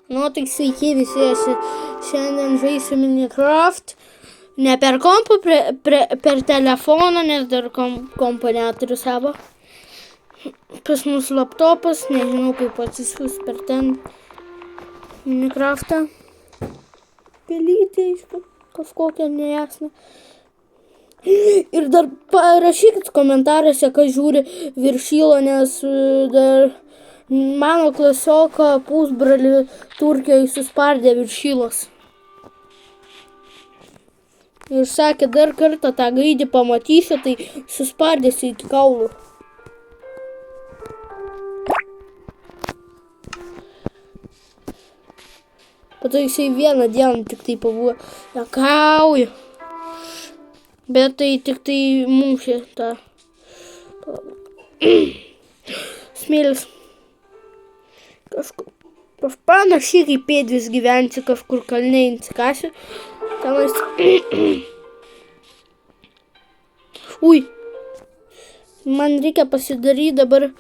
Nu, tai sveiki visi, aš šiandien žaisiu Minecraft. Ne per kompą, per telefoną, nes dar kompą neturiu savo. Pas mus laptopas, nežinau kaip atsisiūs per ten Minecraftą. Pelytė kažkokia nejasna. Ir dar parašykit komentaruose, kas žiūri Viršylo, nes dar mano klasioką pusbralį Turkijoje suspardė Viršylos. Ir sakė, dar kartą tą gaidį pamatysiu, tai suspardėsiu iki kaulų. Po to jisai vieną dieną tik tai pabuvo. Jakauju. Bet tai tik tai mūšė tą smėlis. Kažkur panašiai kaip pėdvis gyvensi, kažkur kalniai insikasiu. Tenais. Ui. Man reikia pasidaryti dabar.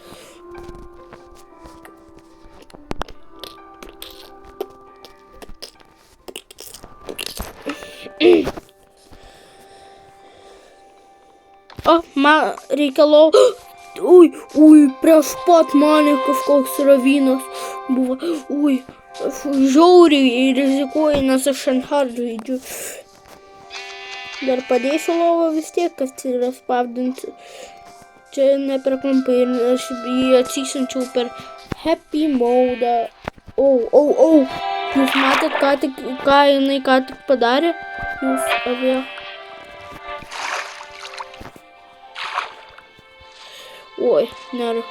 O, man reikia lau. Ui, prieš pat mane kažkoks ravynas buvo. Ui, aš žiauriai rizikuoju, nes aš ant hard žaidžiu. Dar padėsiu lovą vis tiek, kas yra spavdinti. Čia ne per kompą ir aš jį atsisinčiau per happy mode. Au. Jūs matėt, ką jinai ką tik padarė? Jūs avėjo. Oi, nėra.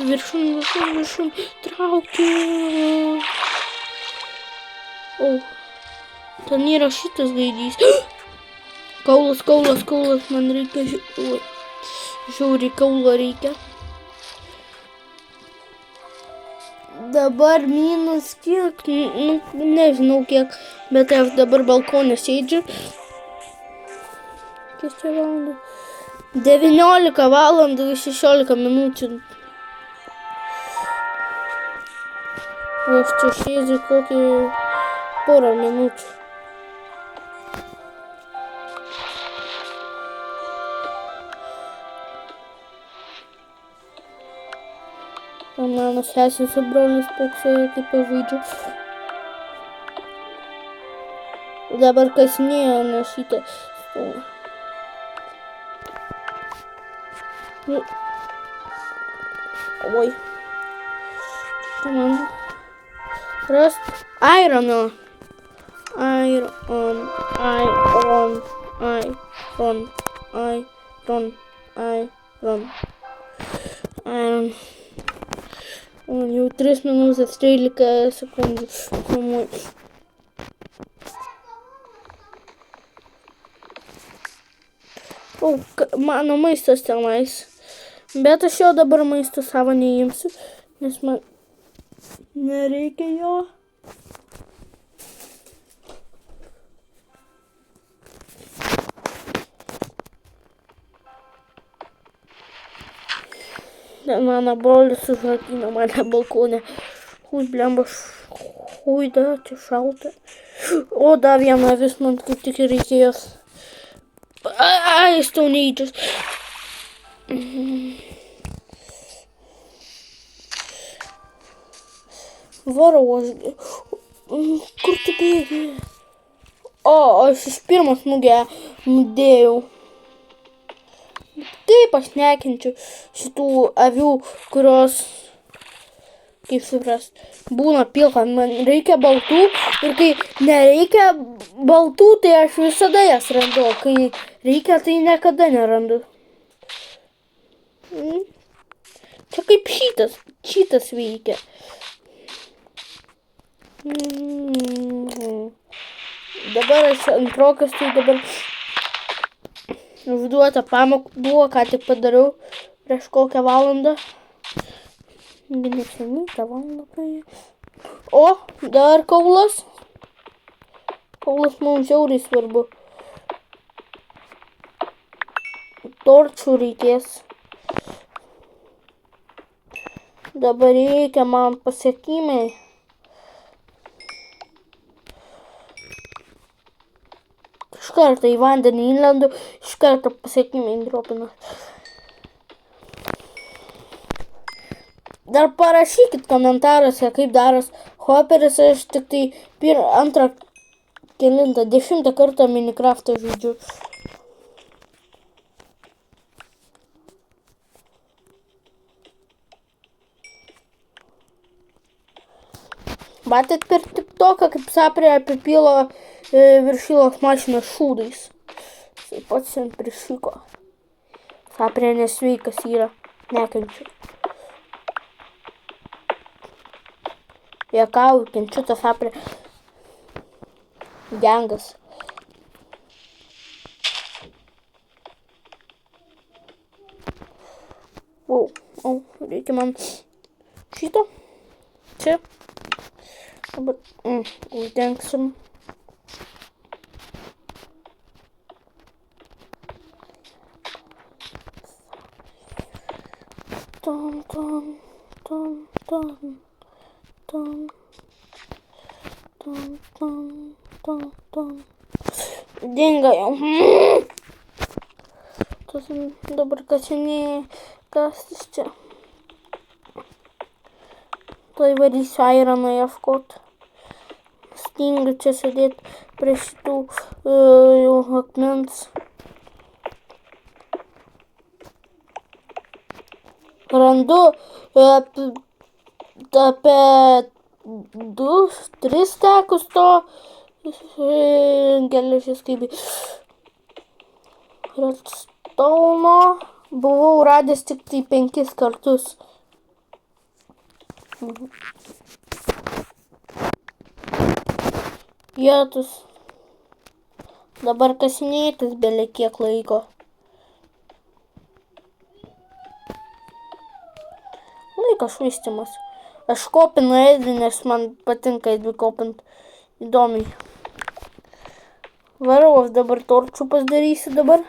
Viršum. Traukiu. O, ten yra šitas gaidys. Kaulas, man reikia. Oi, žiauriai kaulo reikia. Dabar minus kiek, nežinau kiek, bet aš dabar balkonė sėdžiu. Kiek čia valandų? 19 valandų 16 minučių. O aš čia sėdžiu kokį porą minučių. O mano sesė su broliu spoksėjo, kaip aš žaidžiu. Dabar kasinėjo našytą stolą. Oi. Tai man rast irono. Jau 3 minutės 13 sekundžių. O, mano maistas tenais. Bet aš jo dabar maisto savo neimsiu, nes man nereikia jo. Mano brolis užrakino mane balkonę. Ui, blemba, da, čia šalta. O, dar viena vis man kaip tik reikės. Ai, staunydžius. Varau aš. Kur tu bėgi? O, aš iš pirmo smūgio nudėjau. Kaip aš nekenčiu šitų avių, kurios, kaip suprast, būna pilka. Man reikia baltų ir kai nereikia baltų, tai aš visada jas randu. Kai reikia, tai niekada nerandu. Čia kaip šitas veikia. Dabar aš antrokas, tai dabar užduota pamoką buvo, ką tik padariau prieš kokią valandą. Neseniai tą valandą praėjo. O, dar kaulas. Kaulas mums žiauriai svarbu. Torčių reikės. Dabar reikia man pasiekimai. karto į vandenį įlendu, iš karto pasiekimai dropinas. Dar parašykit komentaruose, kaip daros Hopperis, aš tik tai antrą, kelintą, 10 kartą Minecraft'ą žaidžiu. Matėt per TikToką, kaip Saprė apipilo viršylos mašiną šūdais. Jis pats ant prišyko. Saprė nesveikas yra, nekenčiu. Juokauju, kenčiu tą Saprė. Gengas. Reikia man šito. Čia. Dabar uždengsim. Dinga jau. Dabar kasinėja kastis čia. Tai varysiu aironą ieškot. Stinga čia sėdėt prie šitų akmens. Randu apie 2-3 tekus to geležies kaip redstone'o. Buvau radęs tik tai 5 kartus. Jėtus. Dabar kasinėtis belė kiek laiko. Laikas švaistymas. Aš kopinu ėdį, nes man patinka ėdį kopint. Įdomiai. Varau, aš dabar torčių pasidarysiu dabar.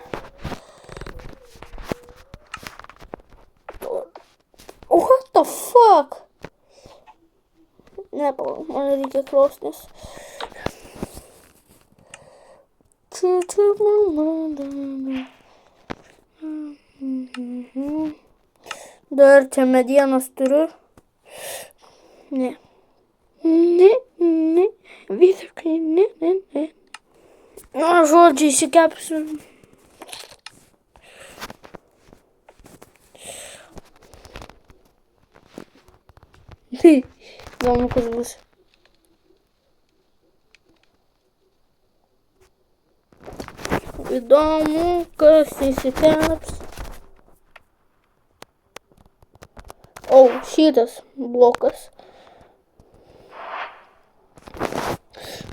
What the fuck? Ne, man reikia krosnis. Dar čia medienos turiu. Ne. Ne. Visiškai ne. Žodžiai įsikepsiu. Įdomu, kas bus. Įdomu, kas įsikeps. Šitas blokas.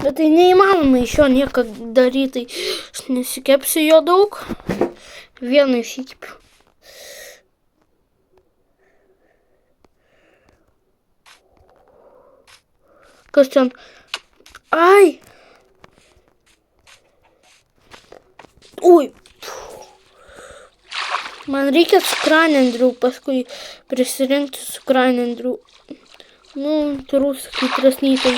Bet tai neįmanoma iš jo nieko daryti. Aš nesikepsiu jo daug. Vieną įsikepiu. Kas ten? Ai! Ui! Man reikia cukranendrių, paskui prisirinkti cukranendrių. Turiu sakai trasnytai.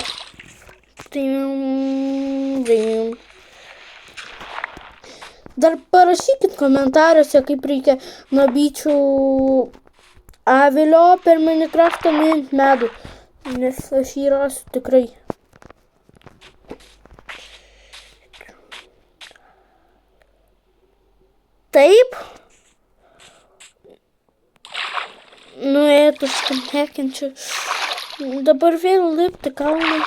Dar parašykit komentaruose, kaip reikia nuo bičių avilio per Minecraftą mint medų. Nes aš jį rasiu tikrai. Taip. Nuėtus nekenčiu. Dabar vėl lipti kalną.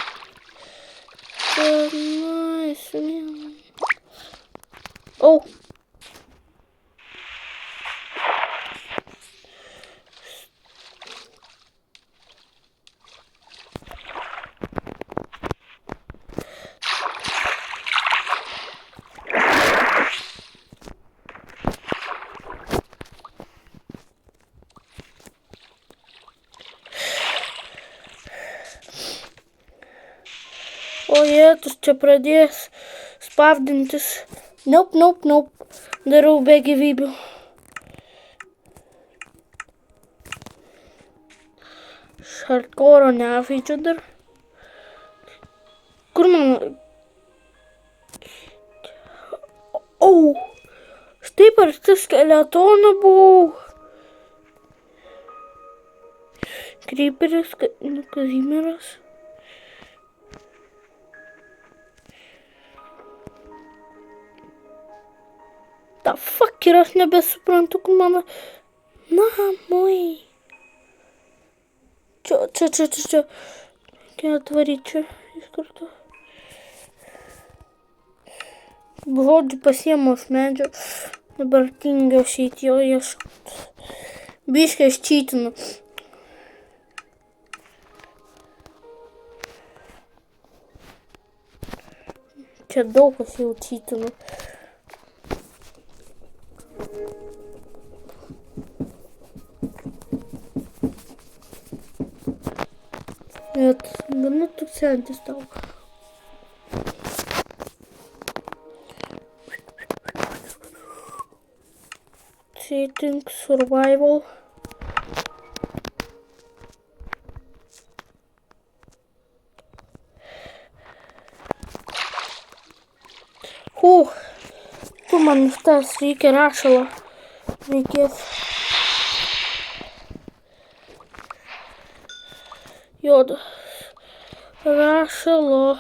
Jėtus čia pradės spavdintis. Nope. Darau be gyvybių. Hardcore nežaidžiu dar. Kur man... O, štai arti skeletono buvau. Kryperis, Kazimieras. The fuck ir aš nebesuprantu, kur mano namai. Čia. Reikia atvaryti čia iš karto. Žodžiu pasiėmu iš medžio. Dabar tingiu išeiti jo ieškoti. Biškai aš čytinu. Čia daug aš jau čytinu. Bet gana tūkstantis tau. Cheating, survival. Tu man iš tas reikia rašalo. Reikės. Jodo. Rašalo.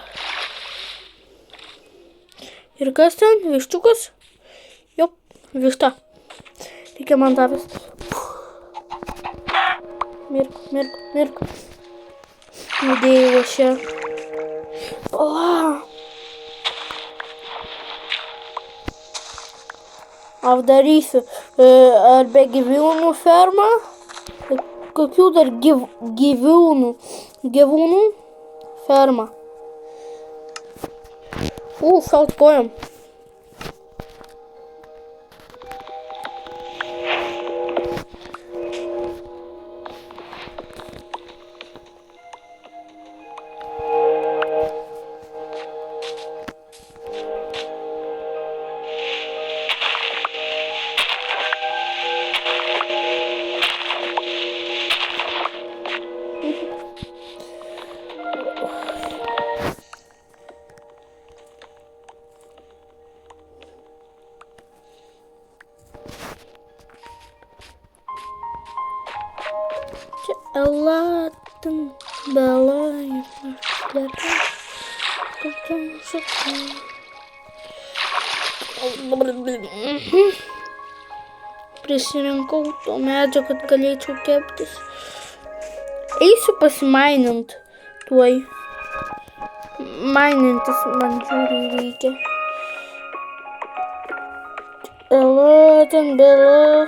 Ir kas ten? Viščiukas? Jop, višta. Reikia man davęs. Mirk. Nudėjau aš čia. Apdarysiu. Ar be gyvūnų ferma? Kokių dar gyvūnų? Gyvūnų ferma. Šalt kojom. Elatin belai prisirinkau to medžio, kad galėčiau keptis. Eisiu pasimainint tuoj. Mainintis man žiūri reikia. Elatin belai.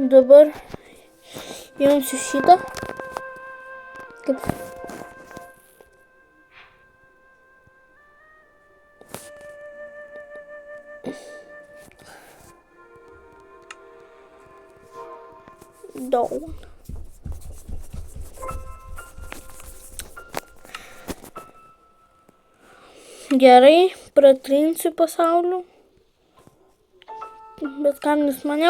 Dabar imsiu šitą. Kaip daun. Gerai, pratrinsiu pasauliu. Bet kam jis mane